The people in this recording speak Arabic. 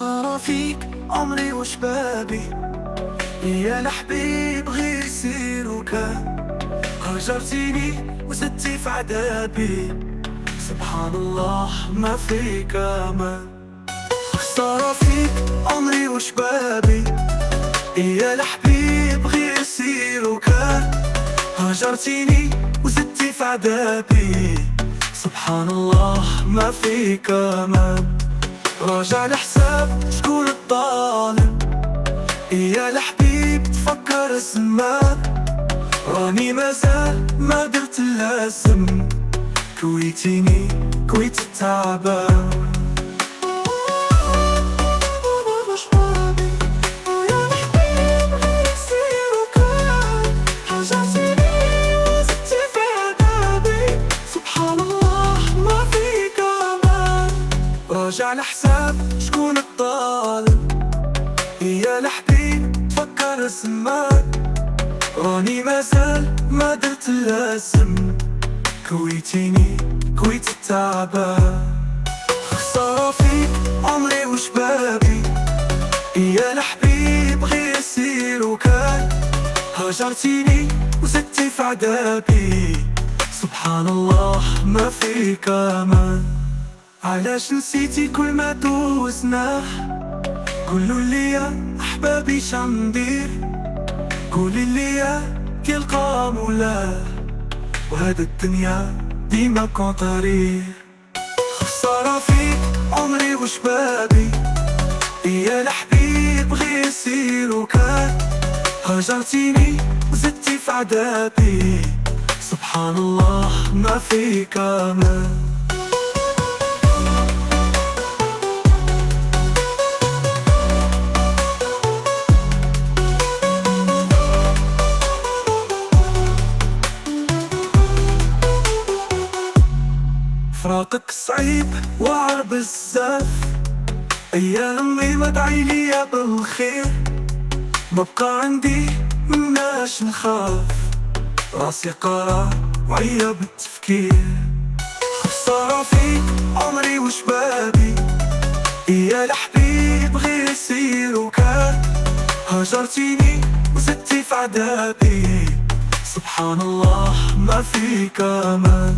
خسارة فيك عمري وشبابي، يا الحبيب غير يصير وكان. هجرتيني وزدتي في عذابي، سبحان الله ما فيك امان. خسارة فيك عمري وشبابي، يا الحبيب غير يصير وكان. هجرتيني وزدتي في عذابي، سبحان الله ما فيك امان. راجع الحساب شكون الظالم، يا الحبيب تفكر الزمان. راني مازال ما درت اللازم، كويتيني كويت التعبان. راجع الحساب شكون الظالم، يا الحبيب تفكر الزمان. راني مازال ما درت اللازم، كويتيني كويت التعبان. خسارة فيك عمري وشبابي، يا الحبيب غير يصير وكان. هجرتيني وزدتي في عذابي، سبحان الله ما فيك امان. علاش نسيتي كل ما دوزناه؟ قولوا ليا احبابي شندير، قولي ليا كي لقى مولاه، وهاد الدنيا ديما كونطرير. خسارة فيك عمري وشبابي، يا الحبيب غير يصير وكان. هجرتيني وزدتي في عذابي، سبحان الله ما فيك امان. فراقك صعيب وعر بزاف، ايامي ما تعيليا بالخير. مبقى عندي مناش نخاف، راسي قرار وعيا بالتفكير. خسارة فيك عمري وشبابي، يا الحبيب غير يصير وكان. هجرتيني وزدتي في عذابي، سبحان الله ما فيك امان.